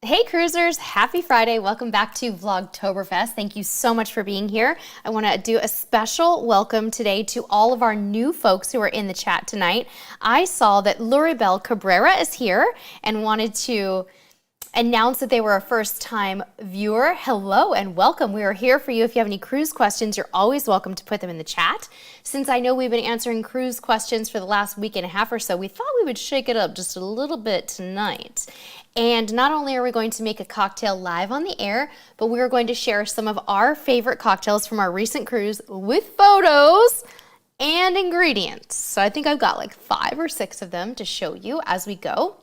Hey cruisers, happy Friday. Welcome back to VLOGTOBERFEST. Thank you so much for being here. I want to do a special welcome today to all of our new folks who are in the chat tonight. I saw that Loribel Cabrera is here and wanted to announce that they were a first-time viewer. Hello and welcome. We are here for you. If you have any cruise questions, you're always welcome to put them in the chat. Since I know we've been answering cruise questions for the last week and a half or so, we thought we would shake it up just a little bit tonight. And not only are we going to make a cocktail live on the air, but we are going to share some of our favorite cocktails from our recent cruise with photos and ingredients. So I think I've got like 5 or 6 of them to show you as we go.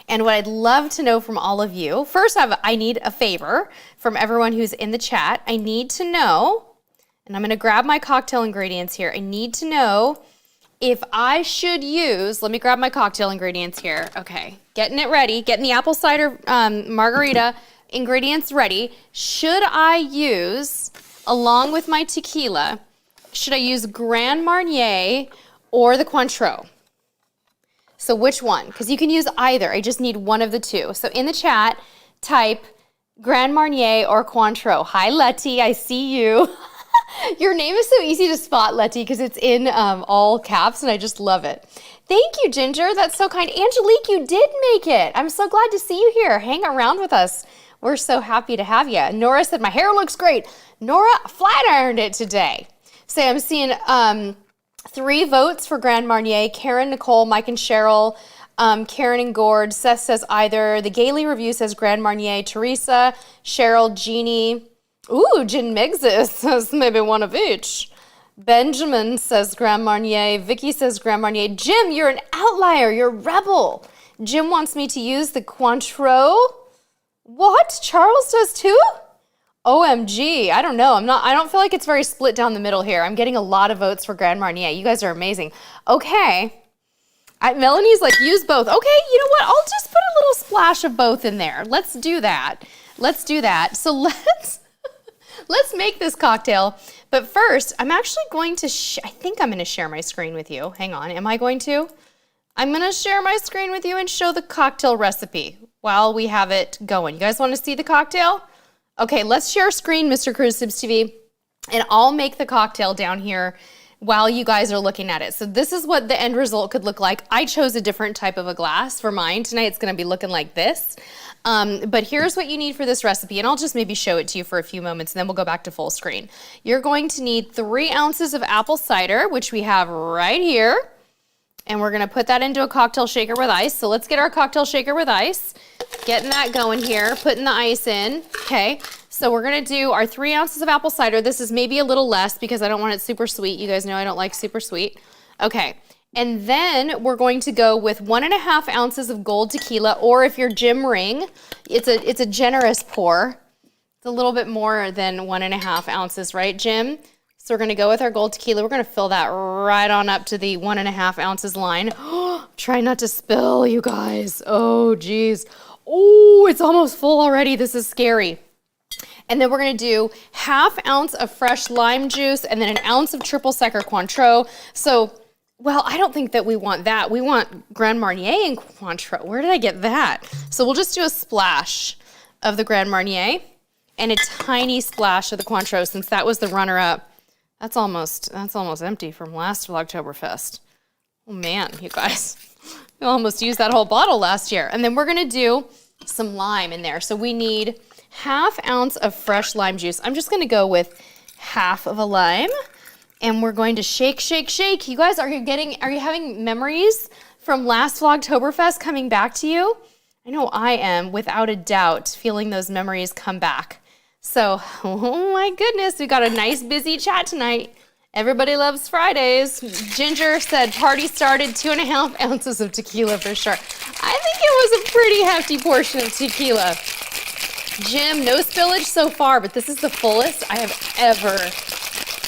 And what I'd love to know from all of you, first I need a favor from everyone who's in the chat. I need to know, and I'm going to grab my cocktail ingredients here. I need to know if I should use, let me grab my cocktail ingredients here. Okay, getting it ready, getting the apple cider margarita ingredients ready. Should I use, along with my tequila, should I use Grand Marnier or the Cointreau? So which one? Because you can use either. I just need one of the two. So in the chat, type Grand Marnier or Cointreau. Hi, Letty. I see you. Your name is so easy to spot, Letty, because it's in all caps, and I just love it. Thank you, Ginger. That's so kind. Angelique, you did make it. I'm so glad to see you here. Hang around with us. We're so happy to have you. Nora said, my hair looks great. Nora flat ironed it today. So I'm seeing 3 votes for Grand Marnier. Karen, Nicole, Mike, and Cheryl. Karen and Gord. Seth says either. The Gailey review says Grand Marnier. Teresa, Cheryl, Jeannie. Ooh, Gin Mixes says maybe one of each. Benjamin says Grand Marnier. Vicky says Grand Marnier. Jim, you're an outlier. You're a rebel. Jim wants me to use the Cointreau. What? Charles does too? OMG, I don't know. I don't feel like it's very split down the middle here. I'm getting a lot of votes for Grand Marnier. You guys are amazing. Okay. Melanie's like, use both. Okay, you know what? I'll just put a little splash of both in there. Let's do that. Let's do that. So let's make this cocktail. But first, I'm actually going to, I think I'm going to share my screen with you. Hang on. Am I going to? I'm going to share my screen with you and show the cocktail recipe while we have it going. You guys want to see the cocktail? Okay, let's share screen, Mr. Cruise Sips TV, and I'll make the cocktail down here while you guys are looking at it. So this is what the end result could look like. I chose a different type of a glass for mine. Tonight it's gonna be looking like this. But here's what you need for this recipe, and I'll just maybe show it to you for a few moments, and then we'll go back to full screen. You're going to need 3 ounces of apple cider, which we have right here. And we're gonna put that into a cocktail shaker with ice. So let's get our cocktail shaker with ice. Getting that going here, putting the ice in, okay? So we're gonna do our 3 ounces of apple cider. This is maybe a little less because I don't want it super sweet. You guys know I don't like super sweet. Okay, and then we're going to go with 1.5 ounces of gold tequila, or if you're Jim Ring, it's a generous pour. It's a little bit more than 1.5 ounces, right, Jim? So we're gonna go with our gold tequila. We're gonna fill that right on up to the 1.5 ounces line. Try not to spill, you guys. Oh, geez. Oh, it's almost full already. This is scary. And then we're gonna do 1/2 ounce of fresh lime juice and then 1 ounce of triple sec or Cointreau. So, well, I don't think that we want that. We want Grand Marnier and Cointreau. Where did I get that? So we'll just do a splash of the Grand Marnier and a tiny splash of the Cointreau since that was the runner-up. That's almost empty from last VLOGTOBERFEST. Oh man, you guys. We almost used that whole bottle last year. And then we're gonna do some lime in there. So we need 1/2 ounce of fresh lime juice. I'm just gonna go with 1/2 of a lime. And we're going to shake, shake, shake. You guys, are you having memories from last VLOGTOBERFEST coming back to you? I know I am, without a doubt, feeling those memories come back. So, oh my goodness, we got a nice busy chat tonight. Everybody loves Fridays. Ginger said party started, 2.5 ounces of tequila for sure. I think it was a pretty hefty portion of tequila. Jim, no spillage so far, but this is the fullest I have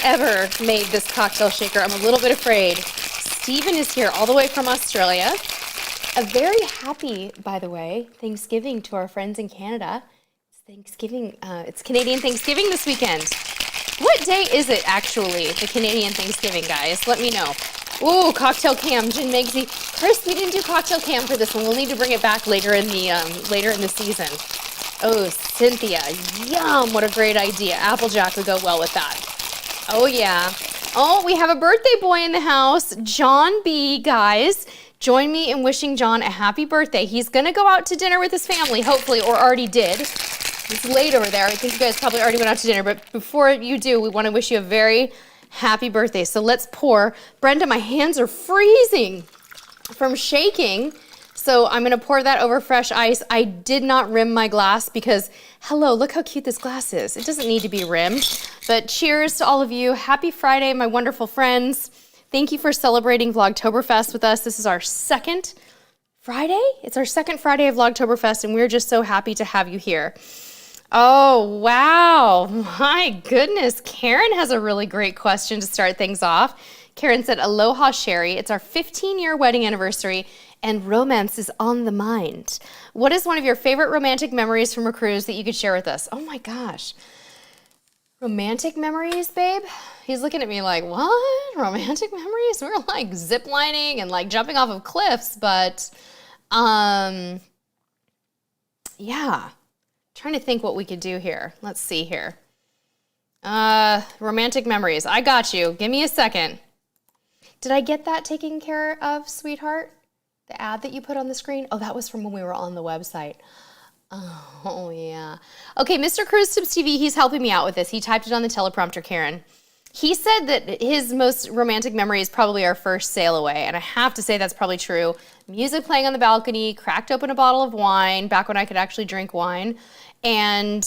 ever made this cocktail shaker. I'm a little bit afraid. Stephen is here all the way from Australia. A very happy, by the way, Thanksgiving to our friends in Canada. Thanksgiving, it's Canadian Thanksgiving this weekend. What day is it actually, the Canadian Thanksgiving, guys? Let me know. Ooh, cocktail cam, Gin Megsy. Chris, we didn't do cocktail cam for this one. We'll need to bring it back later in the season. Oh, Cynthia, yum, what a great idea. Applejack would go well with that. Oh yeah. Oh, we have a birthday boy in the house, John B, guys. Join me in wishing John a happy birthday. He's gonna go out to dinner with his family, hopefully, or already did. It's late over there. I think you guys probably already went out to dinner, but before you do, we wanna wish you a very happy birthday. So let's pour. Brenda, my hands are freezing from shaking. So I'm gonna pour that over fresh ice. I did not rim my glass because, hello, look how cute this glass is. It doesn't need to be rimmed, but cheers to all of you. Happy Friday, my wonderful friends. Thank you for celebrating Vlogtoberfest with us. This is our second Friday. It's our second Friday of Vlogtoberfest, and we're just so happy to have you here. Oh, wow. My goodness. Karen has a really great question to start things off. Karen said, aloha, Sherry. It's our 15-year wedding anniversary, and romance is on the mind. What is one of your favorite romantic memories from a cruise that you could share with us? Oh my gosh. Romantic memories, babe? He's looking at me like, what? Romantic memories? We're like ziplining and like jumping off of cliffs, but yeah. Trying to think what we could do here. Let's see here. Romantic memories. I got you. Give me a second. Did I get that taken care of, sweetheart? The ad that you put on the screen? Oh, that was from when we were on the website. Oh, yeah. Okay, Mr. Cruise Tips TV, he's helping me out with this. He typed it on the teleprompter, Karen. He said that his most romantic memory is probably our first sail away, and I have to say that's probably true. Music playing on the balcony, cracked open a bottle of wine, back when I could actually drink wine, and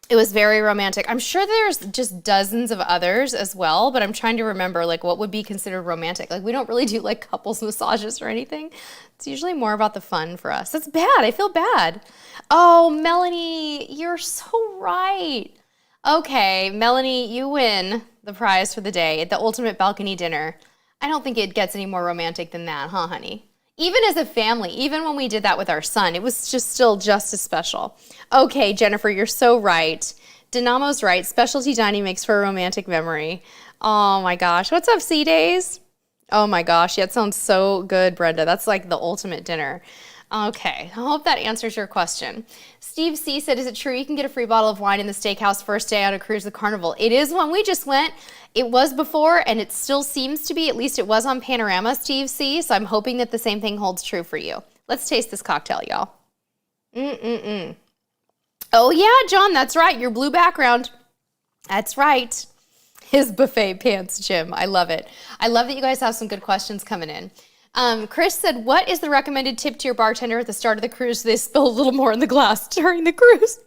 it was very romantic. I'm sure there's just dozens of others as well, but I'm trying to remember like what would be considered romantic. Like we don't really do like couples massages or anything. It's usually more about the fun for us. That's bad. I feel bad. Oh, Melanie, you're so right. Okay, Melanie, you win the prize for the day, the ultimate balcony dinner. I don't think it gets any more romantic than that, huh, honey? Even as a family, even when we did that with our son, it was just still just as special. Okay, Jennifer, you're so right. Dynamo's right. Specialty dining makes for a romantic memory. Oh my gosh. What's up, C-Days? Oh my gosh. Yeah, it sounds so good, Brenda. That's like the ultimate dinner. Okay, I hope that answers your question. Steve C said, is it true you can get a free bottle of wine in the steakhouse first day on a cruise with Carnival? It is when we just went. It was before, and it still seems to be. At least it was on Panorama, Steve C. So I'm hoping that the same thing holds true for you. Let's taste this cocktail, y'all. Oh yeah, John, that's right. Your blue background. That's right. His buffet pants, Jim. I love it. I love that you guys have some good questions coming in. Chris said, what is the recommended tip to your bartender at the start of the cruise so they spill a little more in the glass during the cruise?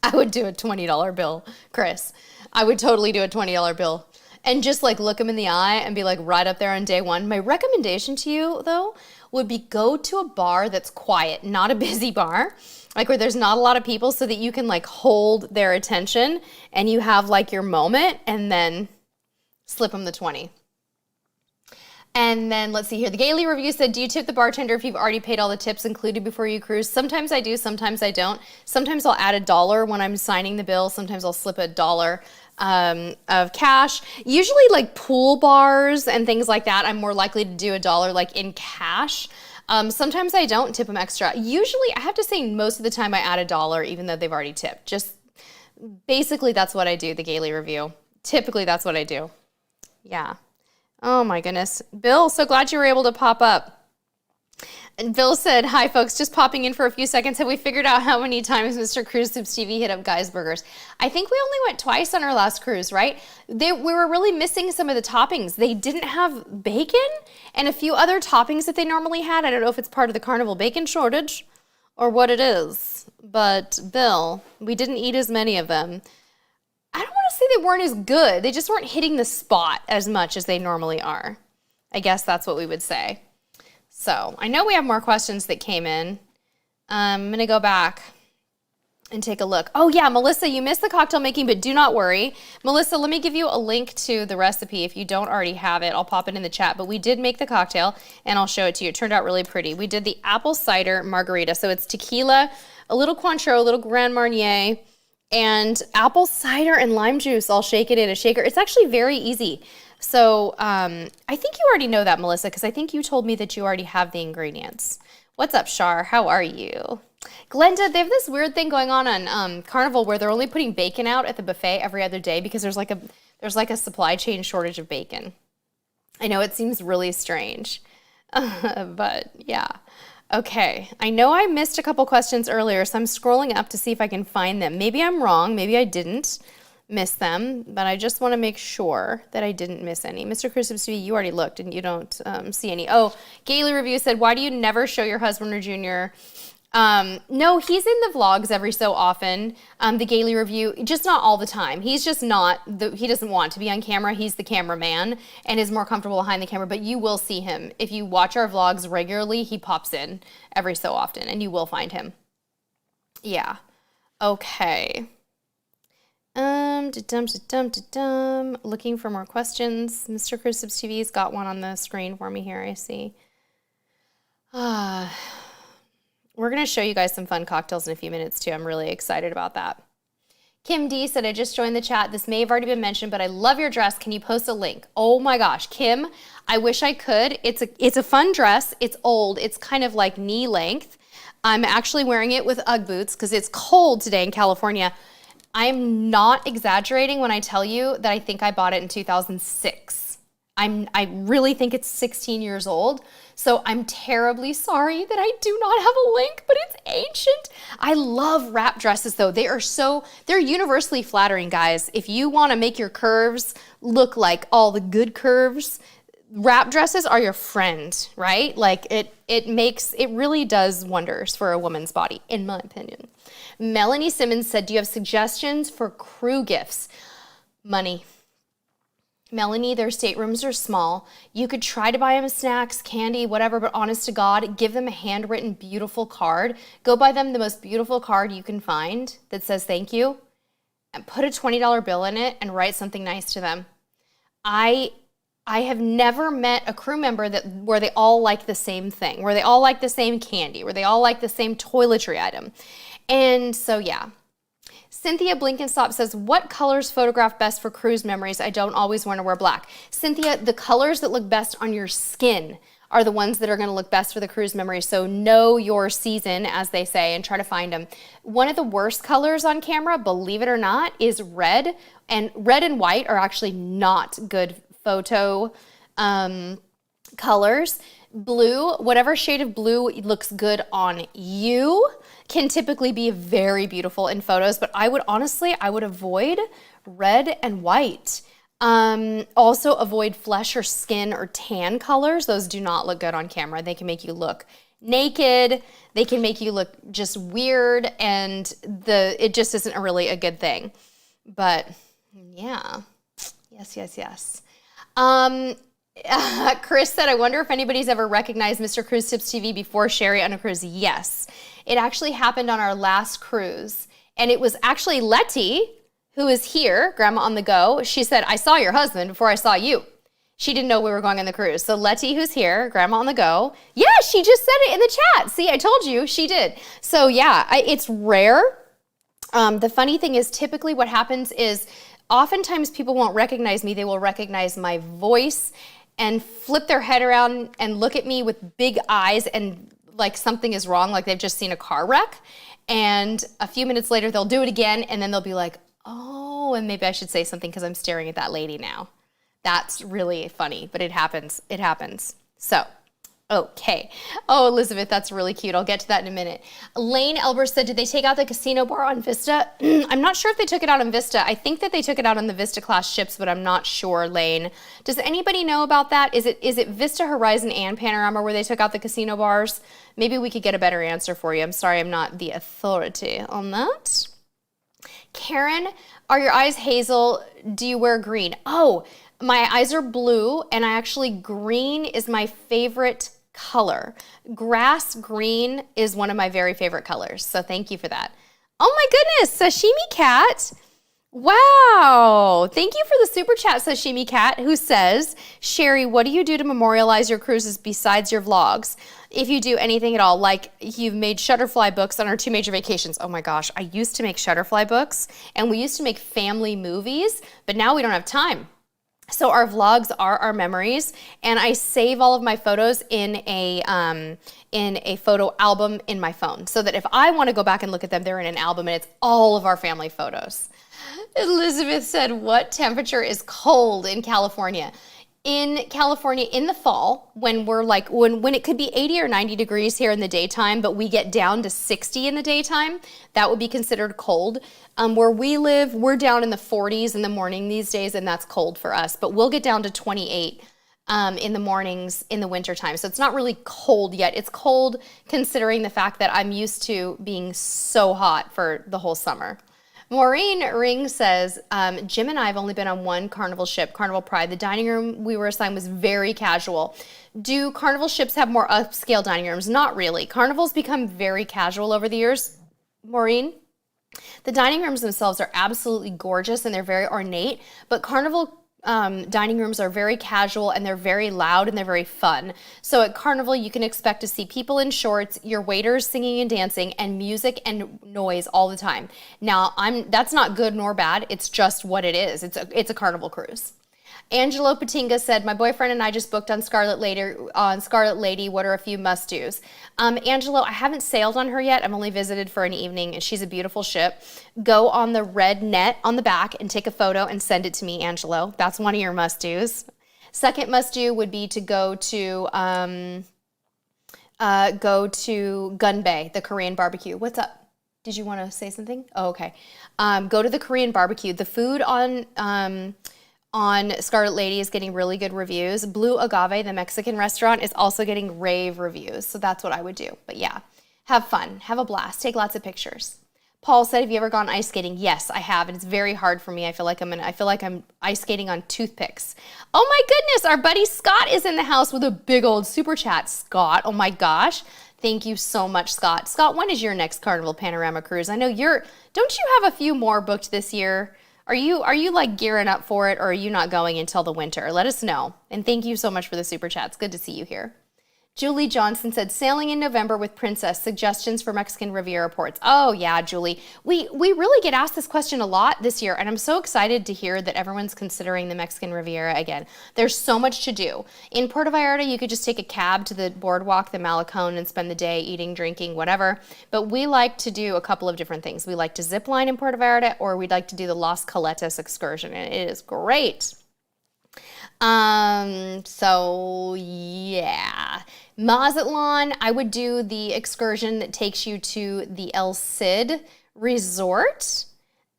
I would do a $20 bill, Chris. I would totally do a $20 bill. And just like look them in the eye and be like right up there on day one. My recommendation to you, though, would be go to a bar that's quiet, not a busy bar, like where there's not a lot of people so that you can like hold their attention and you have like your moment and then slip them the 20. And then let's see here. The Gailey review said, do you tip the bartender if you've already paid all the tips included before you cruise? Sometimes I do, sometimes I don't. Sometimes I'll add $1 when I'm signing the bill. Sometimes I'll slip $1 of cash. Usually like pool bars and things like that, I'm more likely to do $1 like in cash. Sometimes I don't tip them extra. Usually, I have to say most of the time I add $1 even though they've already tipped. Just basically that's what I do, the Gailey review. Typically that's what I do. Yeah. Oh my goodness. Bill, so glad you were able to pop up. And Bill said, hi folks, just popping in for a few seconds. Have we figured out how many times Mr. Cruise Tips TV hit up Guy's Burgers? I think we only went twice on our last cruise, right? We were really missing some of the toppings. They didn't have bacon and a few other toppings that they normally had. I don't know if it's part of the Carnival bacon shortage or what it is. But Bill, we didn't eat as many of them. I don't want to say they weren't as good. They just weren't hitting the spot as much as they normally are. I guess that's what we would say. So I know we have more questions that came in. I'm going to go back and take a look. Oh yeah, Melissa, you missed the cocktail making, but do not worry. Melissa, let me give you a link to the recipe. If you don't already have it, I'll pop it in the chat. But we did make the cocktail and I'll show it to you. It turned out really pretty. We did the apple cider margarita. So it's tequila, a little Cointreau, a little Grand Marnier, and apple cider and lime juice. I'll shake it in a shaker. It's actually very easy. So I think you already know that, Melissa, because I think you told me that you already have the ingredients. What's up, Shar? How are you? Glenda, they have this weird thing going on Carnival where they're only putting bacon out at the buffet every other day because there's like a supply chain shortage of bacon. I know it seems really strange, but yeah. Okay, I know I missed a couple questions earlier, so I'm scrolling up to see if I can find them. Maybe I'm wrong, maybe I didn't miss them, but I just want to make sure that I didn't miss any. Mr. Christmas TV, you already looked and you don't see any. Oh, Gaily Review said, why do you never show your husband or Junior? No, he's in the vlogs every so often. The Gaily Review, just not all the time. He's just not, he doesn't want to be on camera. He's the cameraman and is more comfortable behind the camera, but you will see him. If you watch our vlogs regularly, he pops in every so often and you will find him. Yeah. Okay. Looking for more questions. Mr. Christmas TV's got one on the screen for me here, I see. We're going to show you guys some fun cocktails in a few minutes too. I'm really excited about that. Kim D said, I just joined the chat. This may have already been mentioned, but I love your dress. Can you post a link? Oh my gosh, Kim, I wish I could. It's a fun dress. It's old. It's kind of like knee length. I'm actually wearing it with Ugg boots because it's cold today in California. I'm not exaggerating when I tell you that I think I bought it in 2006. I really think it's 16 years old. So I'm terribly sorry that I do not have a link, but it's ancient. I love wrap dresses though. They're universally flattering, guys. If you want to make your curves look like all the good curves, wrap dresses are your friend, right? Like it really does wonders for a woman's body, in my opinion. Melanie Simmons said, do you have suggestions for crew gifts? Money. Melanie, their staterooms are small. You could try to buy them snacks, candy, whatever, but honest to God, give them a handwritten, beautiful card. Go buy them the most beautiful card you can find that says thank you, and put a $20 bill in it and write something nice to them. I have never met a crew member where they all like the same thing, where they all like the same candy, where they all like the same toiletry item. And so, yeah. Cynthia Blinkenstop says, what colors photograph best for cruise memories? I don't always want to wear black. Cynthia, the colors that look best on your skin are the ones that are going to look best for the cruise memories. So know your season, as they say, and try to find them. One of the worst colors on camera, believe it or not, is red. And red and white are actually not good photo colors. Blue, whatever shade of blue looks good on you, can typically be very beautiful in photos, but I would avoid red and white. Also avoid flesh or skin or tan colors. Those do not look good on camera. They can make you look naked. They can make you look just weird, and it just isn't really a good thing. But yeah, yes. Chris said, I wonder if anybody's ever recognized Mr. Cruise Tips TV before Sherry on a cruise. Yes, it actually happened on our last cruise. And it was actually Letty, who is here, Grandma on the Go. She said, I saw your husband before I saw you. She didn't know we were going on the cruise. So Letty, who's here, Grandma on the Go. Yeah, she just said it in the chat. See, I told you, she did. So yeah, it's rare. The funny thing is, typically what happens is oftentimes people won't recognize me. They will recognize my voice and flip their head around and look at me with big eyes and like something is wrong, like they've just seen a car wreck. And a few minutes later, they'll do it again, and then they'll be like, oh, and maybe I should say something because I'm staring at that lady now. That's really funny, but it happens. It happens. So, okay. Oh, Elizabeth, that's really cute. I'll get to that in a minute. Lane Elber said, did they take out the casino bar on Vista? I'm not sure if they took it out on Vista. I think that they took it out on the Vista class ships, but I'm not sure, Lane. Does anybody know about that? Is it Vista, Horizon, and Panorama where they took out the casino bars? Maybe we could get a better answer for you. I'm sorry, I'm not the authority on that. Karen, are your eyes hazel? Do you wear green? Oh, my eyes are blue, and green is my favorite color. Grass green is one of my very favorite colors, so thank you for that. Oh my goodness, Sashimi Cat. Wow, thank you for the super chat, Sashimi Cat, who says, Sherry, what do you do to memorialize your cruises besides your vlogs? If you do anything at all, like you've made Shutterfly books on our 2 major vacations. Oh my gosh, I used to make Shutterfly books, and we used to make family movies, but now we don't have time. So our vlogs are our memories, and I save all of my photos in a photo album in my phone, so that if I want to go back and look at them, they're in an album and it's all of our family photos. Elizabeth said, what temperature is cold in California? In California in the fall, when we're like, when it could be 80 or 90 degrees here in the daytime, but we get down to 60 in the daytime, that would be considered cold. Where we live, we're down in the 40s in the morning these days, and that's cold for us, but we'll get down to 28 in the mornings in the wintertime. So it's not really cold yet. It's cold considering the fact that I'm used to being so hot for the whole summer. Maureen Ring says, Jim and I have only been on one Carnival ship, Carnival Pride. The dining room we were assigned was very casual. Do Carnival ships have more upscale dining rooms? Not really. Carnival's become very casual over the years, Maureen. The dining rooms themselves are absolutely gorgeous and they're very ornate, but Carnival dining rooms are very casual and they're very loud and they're very fun. So at Carnival, you can expect to see people in shorts, your waiters singing and dancing, and music and noise all the time. Now, that's not good nor bad. It's just what it is. It's a Carnival cruise. Angelo Patinga said, my boyfriend and I just booked on Scarlet Lady. What are a few must-dos? Angelo, I haven't sailed on her yet. I've only visited for an evening, and she's a beautiful ship. Go on the red net on the back and take a photo and send it to me, Angelo. That's one of your must-dos. Second must-do would be to go to Gun Bay, the Korean barbecue. What's up? Did you want to say something? Oh, okay. Go to the Korean barbecue. The food on Scarlet Lady is getting really good reviews. Blue Agave, the Mexican restaurant, is also getting rave reviews. So that's what I would do. But yeah, have fun, have a blast, take lots of pictures. Paul said, have you ever gone ice skating? Yes, I have, and it's very hard for me. I feel like I'm ice skating on toothpicks. Oh my goodness, our buddy Scott is in the house with a big old super chat. Scott, oh my gosh. Thank you so much, Scott. Scott, when is your next Carnival Panorama cruise? I know don't you have a few more booked this year? Are you like gearing up for it, or are you not going until the winter? Let us know. And thank you so much for the super chats. Good to see you here. Julie Johnson said, sailing in November with Princess, suggestions for Mexican Riviera ports. Oh yeah, Julie. We really get asked this question a lot this year, and I'm so excited to hear that everyone's considering the Mexican Riviera again. There's so much to do. In Puerto Vallarta, you could just take a cab to the boardwalk, the Malecón, and spend the day eating, drinking, whatever. But we like to do a couple of different things. We like to zip line in Puerto Vallarta, or we'd like to do the Las Caletas excursion, and it is great. So yeah, Mazatlan, I would do the excursion that takes you to the El Cid Resort.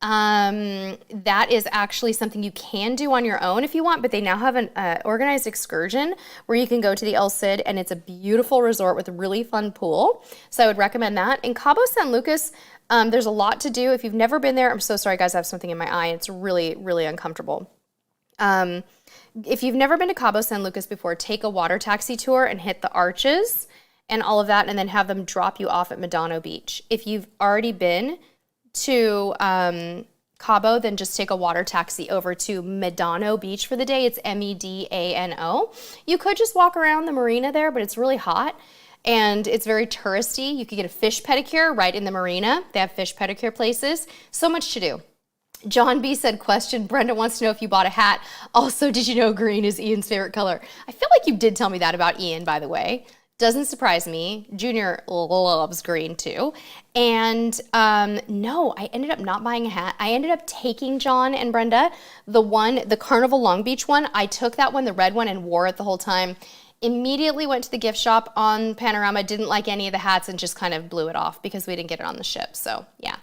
That is actually something you can do on your own if you want, but they now have an organized excursion where you can go to the El Cid, and it's a beautiful resort with a really fun pool. So I would recommend that. In Cabo San Lucas, there's a lot to do. If you've never been there, I'm so sorry guys, I have something in my eye. It's really, really uncomfortable. If you've never been to Cabo San Lucas before, take a water taxi tour and hit the arches and all of that, and then have them drop you off at Medano Beach. If you've already been to Cabo, then just take a water taxi over to Medano Beach for the day. It's Medano. You could just walk around the marina there, but it's really hot and it's very touristy. You could get a fish pedicure right in the marina. They have fish pedicure places. So much to do. John B said, question, Brenda wants to know if you bought a hat. Also, did you know green is Ian's favorite color? I feel like you did tell me that about Ian, by the way. Doesn't surprise me. Junior loves green too. And no, I ended up not buying a hat. I ended up taking John and Brenda, the Carnival Long Beach one. I took that one, the red one, and wore it the whole time. Immediately went to the gift shop on Panorama, didn't like any of the hats, and just kind of blew it off because we didn't get it on the ship. So yeah.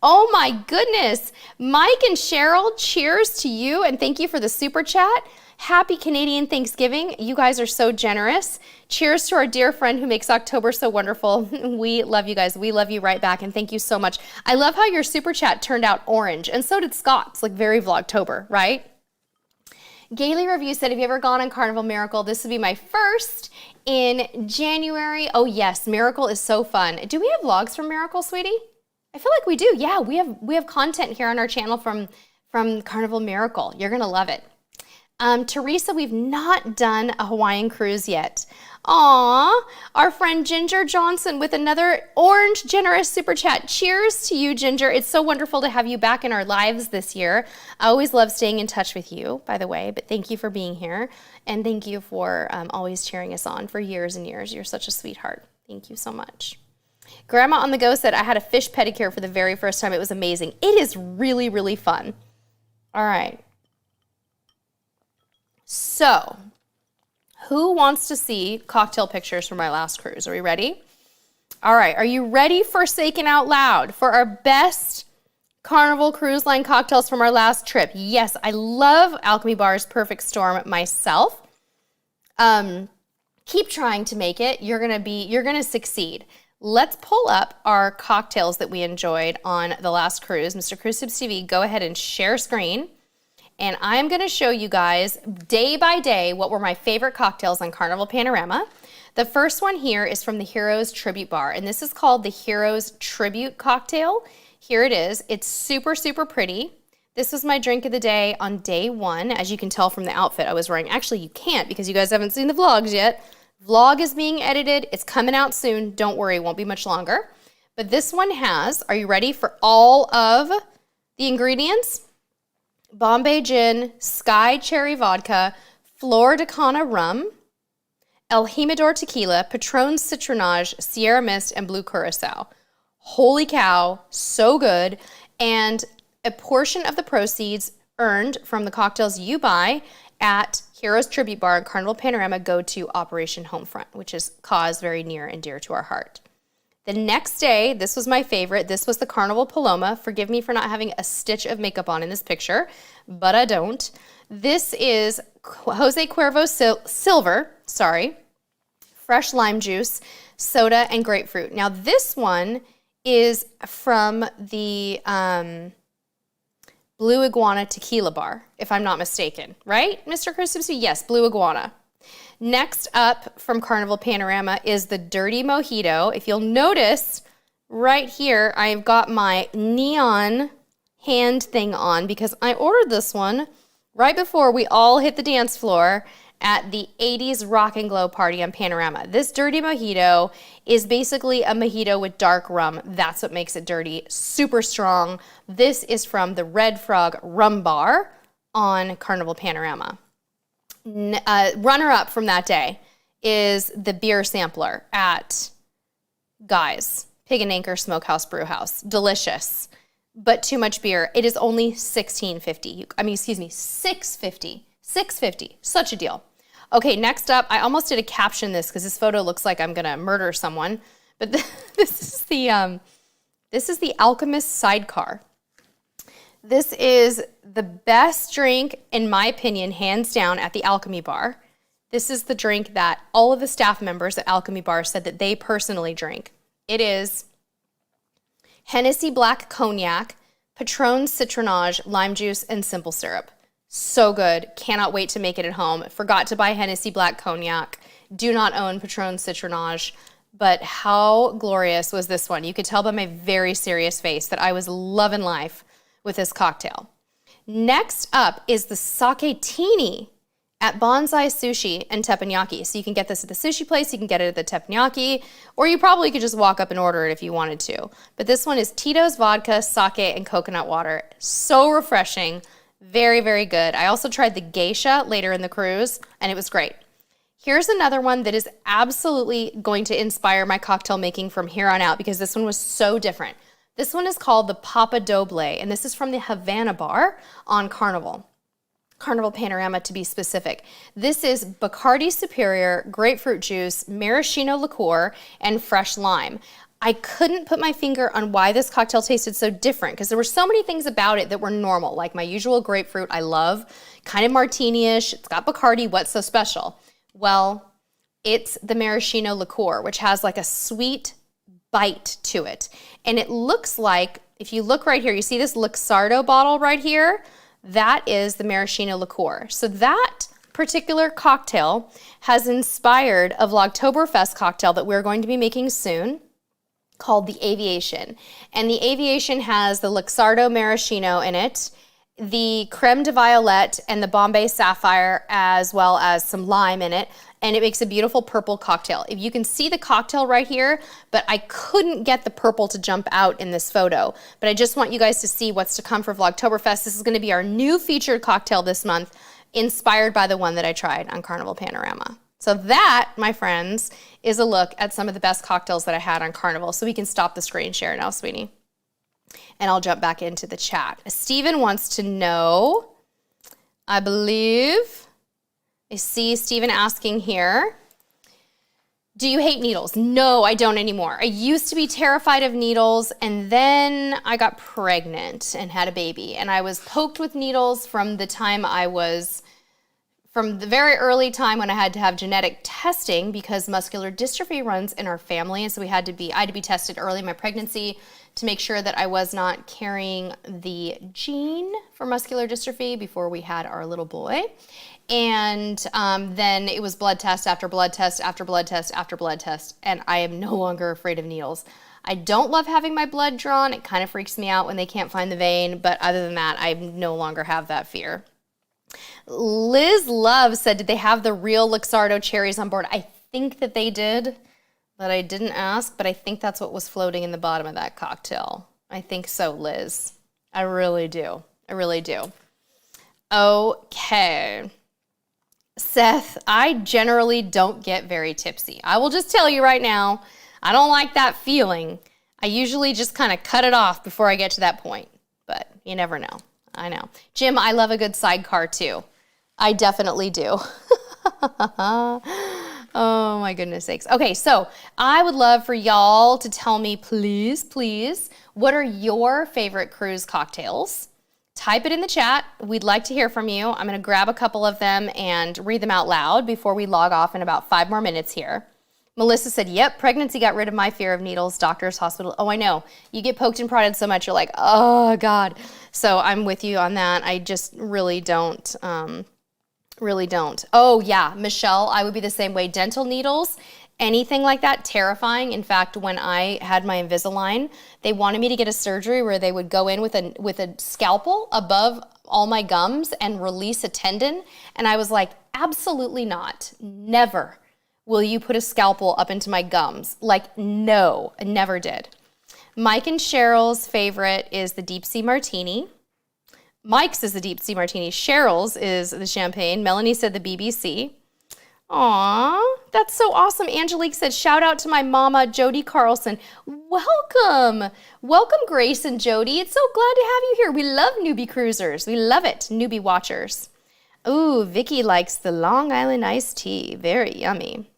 Oh my goodness. Mike and Cheryl, cheers to you, and thank you for the super chat. Happy Canadian Thanksgiving. You guys are so generous. Cheers to our dear friend who makes October so wonderful. We love you guys. We love you right back, and thank you so much. I love how your super chat turned out orange, and so did Scott's, like very Vlogtober, right? Gaily Review said, have you ever gone on Carnival Miracle? This would be my first in January. Oh yes, Miracle is so fun. Do we have vlogs from Miracle, sweetie? I feel like we do. Yeah, we have content here on our channel from Carnival Miracle. You're gonna love it. Teresa, we've not done a Hawaiian cruise yet. Aw, our friend Ginger Johnson with another orange generous super chat. Cheers to you, Ginger. It's so wonderful to have you back in our lives this year. I always love staying in touch with you, by the way, but thank you for being here. And thank you for always cheering us on for years and years. You're such a sweetheart. Thank you so much. Grandma on the Go said, I had a fish pedicure for the very first time. It was amazing. It is really, really fun. All right. So, who wants to see cocktail pictures from my last cruise? Are we ready? All right. Are you ready for Shaken Out Loud for our best Carnival Cruise Line cocktails from our last trip? Yes, I love Alchemy Bar's Perfect Storm myself. Keep trying to make it. You're gonna succeed. Let's pull up our cocktails that we enjoyed on the last cruise. Mr. Cruise Tips TV, go ahead and share screen. And I'm going to show you guys day by day what were my favorite cocktails on Carnival Panorama. The first one here is from the Heroes Tribute Bar, and this is called the Heroes Tribute Cocktail. Here it is. It's super, super pretty. This was my drink of the day on day one, as you can tell from the outfit I was wearing. Actually, you can't because you guys haven't seen the vlogs yet. Vlog is being edited. It's coming out soon. Don't worry, it won't be much longer. But this one has, are you ready for all of the ingredients? Bombay Gin, Sky Cherry Vodka, Flor de Cana Rum, El Jimador Tequila, Patron Citronage, Sierra Mist, and Blue Curacao. Holy cow, so good. And a portion of the proceeds earned from the cocktails you buy at Heroes Tribute Bar and Carnival Panorama go to Operation Homefront, which is a cause very near and dear to our heart. The next day, this was my favorite. This was the Carnival Paloma. Forgive me for not having a stitch of makeup on in this picture, but I don't. This is Jose Cuervo Silver, fresh lime juice, soda, and grapefruit. Now this one is from the Blue Iguana Tequila Bar, if I'm not mistaken, right, Mr. Christopher? Yes, Blue Iguana. Next up from Carnival Panorama is the Dirty Mojito. If you'll notice right here, I've got my neon hand thing on because I ordered this one right before we all hit the dance floor at the 80s Rock and Glow party on Panorama. This Dirty Mojito is basically a mojito with dark rum. That's what makes it dirty. Super strong. This is from the Red Frog Rum Bar on Carnival Panorama. Runner-up from that day is the beer sampler at Guy's Pig and Anchor Smokehouse Brewhouse. Delicious, but too much beer. It is only $6.50. $6.50. Such a deal. Okay, next up, I almost did a caption this because this photo looks like I'm gonna murder someone, but this is the Alchemist Sidecar. This is the best drink, in my opinion, hands down, at the Alchemy Bar. This is the drink that all of the staff members at Alchemy Bar said that they personally drink. It is Hennessy Black Cognac, Patron Citronage, lime juice, and simple syrup. So good. Cannot wait to make it at home. Forgot to buy Hennessy Black Cognac. Do not own Patron Citronage. But how glorious was this one? You could tell by my very serious face that I was loving life with this cocktail. Next up is the Sake Teeny at Bonsai Sushi and Teppanyaki. So you can get this at the sushi place, you can get it at the Teppanyaki, or you probably could just walk up and order it if you wanted to. But this one is Tito's vodka, sake, and coconut water. So refreshing, very, very good. I also tried the geisha later in the cruise, and it was great. Here's another one that is absolutely going to inspire my cocktail making from here on out because this one was so different. This one is called the Papa Doble, and this is from the Havana Bar on Carnival Panorama to be specific. This is Bacardi Superior, grapefruit juice, maraschino liqueur, and fresh lime. I couldn't put my finger on why this cocktail tasted so different because there were so many things about it that were normal, like my usual grapefruit I love, kind of martini-ish, it's got Bacardi, what's so special? Well, it's the maraschino liqueur, which has like a sweet bite to it. And it looks like, if you look right here, you see this Luxardo bottle right here? That is the maraschino liqueur. So that particular cocktail has inspired a VLOGTOBERFEST cocktail that we're going to be making soon called the Aviation. And the Aviation has the Luxardo maraschino in it, the creme de violette and the Bombay Sapphire, as well as some lime in it, and it makes a beautiful purple cocktail. If you can see the cocktail right here, but I couldn't get the purple to jump out in this photo. But I just want you guys to see what's to come for Vlogtoberfest. This is gonna be our new featured cocktail this month, inspired by the one that I tried on Carnival Panorama. So that, my friends, is a look at some of the best cocktails that I had on Carnival. So we can stop the screen share now, sweetie. And I'll jump back into the chat. Steven wants to know, I believe, I see Steven asking here, do you hate needles? No, I don't anymore. I used to be terrified of needles, and then I got pregnant and had a baby. And I was poked with needles from the very early time when I had to have genetic testing because muscular dystrophy runs in our family. And so I had to be tested early in my pregnancy to make sure that I was not carrying the gene for muscular dystrophy before we had our little boy. And then it was blood test after blood test after blood test after blood test, and I am no longer afraid of needles. I don't love having my blood drawn. It kind of freaks me out when they can't find the vein, but other than that, I no longer have that fear. Liz Love said, did they have the real Luxardo cherries on board? I think that they did. But I didn't ask, but I think that's what was floating in the bottom of that cocktail. I think so, Liz. I really do. I really do. Okay. Seth, I generally don't get very tipsy. I will just tell you right now, I don't like that feeling. I usually just kind of cut it off before I get to that point. But you never know. I know. Jim, I love a good sidecar too. I definitely do. Oh my goodness sakes. Okay, so I would love for y'all to tell me, please, please, what are your favorite cruise cocktails? Type it in the chat. We'd like to hear from you. I'm gonna grab a couple of them and read them out loud before we log off in about 5 more minutes here. Melissa said, yep, pregnancy got rid of my fear of needles, doctors, hospital. Oh, I know. You get poked and prodded so much, you're like, oh God. So I'm with you on that. I just really don't. Really don't. Oh yeah, Michelle, I would be the same way. Dental needles, anything like that, terrifying. In fact, when I had my Invisalign, they wanted me to get a surgery where they would go in with a scalpel above all my gums and release a tendon. And I was like, absolutely not. Never will you put a scalpel up into my gums. Like, no, I never did. Mike and Cheryl's favorite is the deep sea martini. Mike's is the deep sea martini. Cheryl's is the champagne. Melanie said the BBC. Aw, that's so awesome. Angelique said, shout out to my mama, Jody Carlson. Welcome. Welcome, Grace and Jody. It's so glad to have you here. We love newbie cruisers. We love it. Newbie watchers. Ooh, Vicky likes the Long Island iced tea. Very yummy.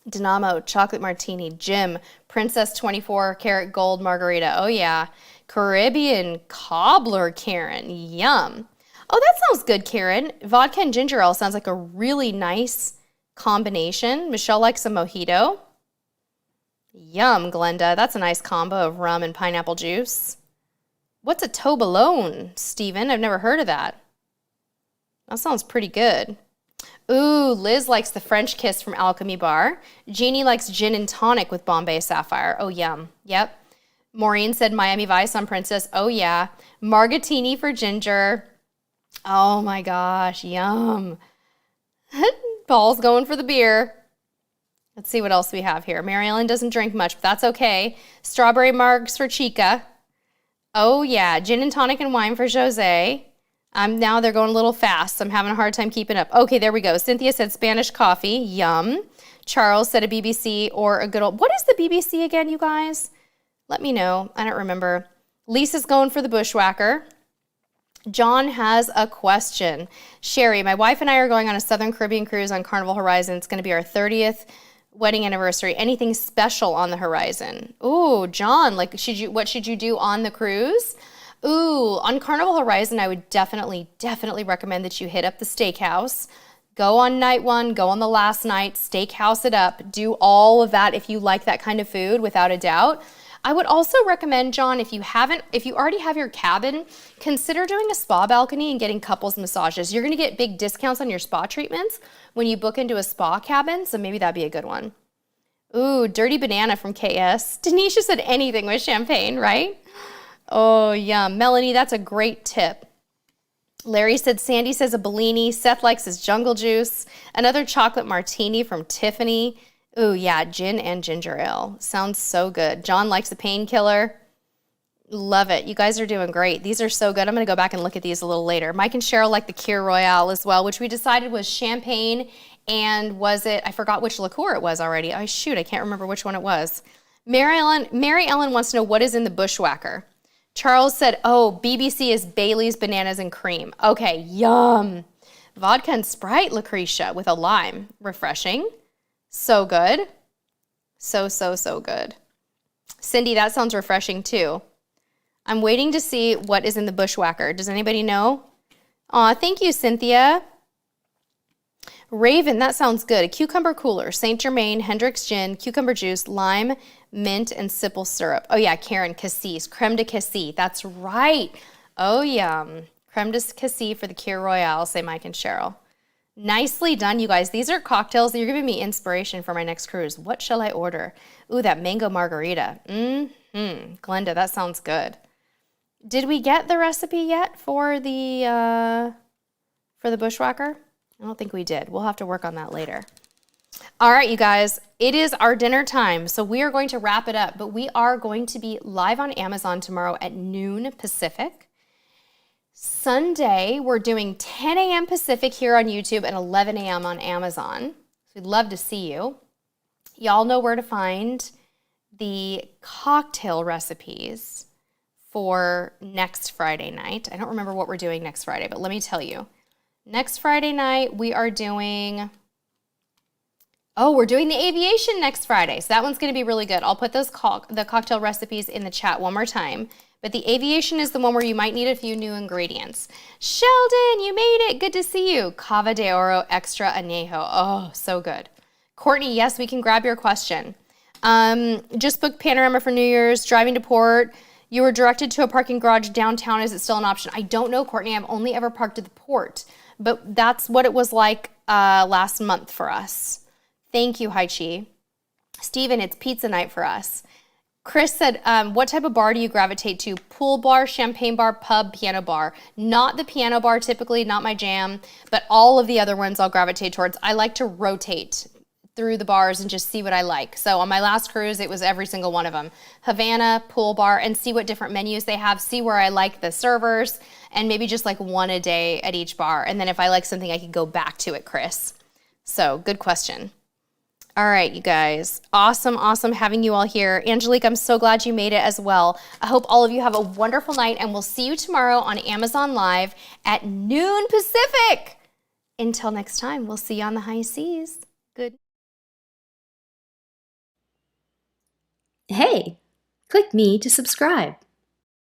Dynamo, chocolate martini. Jim, Princess 24 karat gold margarita. Oh yeah. Caribbean cobbler, Karen. Yum. Oh, that sounds good, Karen. Vodka and ginger ale sounds like a really nice combination. Michelle likes a mojito. Yum, Glenda. That's a nice combo of rum and pineapple juice. What's a Toblerone, Steven? I've never heard of that. That sounds pretty good. Ooh, Liz likes the French kiss from Alchemy Bar. Jeannie likes gin and tonic with Bombay Sapphire. Oh, yum. Yep. Maureen said Miami Vice on Princess. Oh, yeah. Margatini for ginger. Oh, my gosh. Yum. Paul's going for the beer. Let's see what else we have here. Mary Ellen doesn't drink much, but that's okay. Strawberry margs for Chica. Oh, yeah. Gin and tonic and wine for Jose. Now they're going a little fast, so I'm having a hard time keeping up. Okay, there we go. Cynthia said Spanish coffee. Yum. Charles said a BBC or a good old... What is the BBC again, you guys? Let me know. I don't remember. Lisa's going for the Bushwhacker. John has a question. Sherry, my wife and I are going on a Southern Caribbean cruise on Carnival Horizon. It's going to be our 30th wedding anniversary. Anything special on the horizon? Ooh, John, like what should you do on the cruise? Ooh, on Carnival Horizon, I would definitely recommend that you hit up the steakhouse. Go on night 1, go on the last night, steakhouse it up, do all of that if you like that kind of food, without a doubt. I would also recommend, John, if you already have your cabin, consider doing a spa balcony and getting couples massages. You're gonna get big discounts on your spa treatments when you book into a spa cabin, so maybe that'd be a good one. Ooh, Dirty Banana from KS. Denisha said anything with champagne, right? Oh, yum. Melanie, that's a great tip. Larry said, Sandy says a Bellini. Seth likes his jungle juice. Another chocolate martini from Tiffany. Ooh, yeah, gin and ginger ale. Sounds so good. John likes a painkiller. Love it. You guys are doing great. These are so good. I'm going to go back and look at these a little later. Mike and Cheryl like the Kir Royale as well, which we decided was champagne. And was it, I forgot which liqueur it was already. Oh, shoot, I can't remember which one it was. Mary Ellen wants to know what is in the Bushwhacker. Charles said, oh, BBC is Bailey's Bananas and Cream. Okay, yum. Vodka and Sprite, Lucretia, with a lime. Refreshing. So good. So good. Cindy, that sounds refreshing too. I'm waiting to see what is in the Bushwhacker. Does anybody know? Aw, thank you, Cynthia. Raven, that sounds good. A cucumber cooler, Saint Germain, Hendrick's gin, cucumber juice, lime, mint, and simple syrup. Oh yeah, Karen, cassis, creme de cassis. That's right. Oh yum. Creme de cassis for the Kir Royale, say Mike and Cheryl. Nicely done, you guys. These are cocktails. You're giving me inspiration for my next cruise. What shall I order? Ooh, that mango margarita. Glenda, that sounds good. Did we get the recipe yet for the Bushwhacker? I don't think we did. We'll have to work on that later. All right, you guys, it is our dinner time, so we are going to wrap it up, but we are going to be live on Amazon tomorrow at noon Pacific. Sunday, we're doing 10 a.m. Pacific here on YouTube and 11 a.m. on Amazon. So we'd love to see you. Y'all know where to find the cocktail recipes for next Friday night. I don't remember what we're doing next Friday, but let me tell you. Next Friday night, we are doing, we're doing the aviation next Friday. So that one's going to be really good. I'll put those the cocktail recipes in the chat one more time. But the aviation is the one where you might need a few new ingredients. Sheldon, you made it. Good to see you. Cava de Oro Extra Añejo. Oh, so good. Courtney, yes, we can grab your question. Just booked Panorama for New Year's, driving to port. You were directed to a parking garage downtown. Is it still an option? I don't know, Courtney. I've only ever parked at the port. But that's what it was like last month for us. Thank you, Haichi. Steven, it's pizza night for us. Chris said, what type of bar do you gravitate to? Pool bar, champagne bar, pub, piano bar. Not the piano bar typically, not my jam, but all of the other ones I'll gravitate towards. I like to rotate through the bars and just see what I like. So on my last cruise, it was every single one of them. Havana, pool bar, and see what different menus they have, see where I like the servers, and maybe just like one a day at each bar. And then if I like something, I could go back to it, Chris. So good question. All right, you guys. Awesome having you all here. Angelique, I'm so glad you made it as well. I hope all of you have a wonderful night, and we'll see you tomorrow on Amazon Live at noon Pacific. Until next time, we'll see you on the high seas. Good. Hey, click me to subscribe.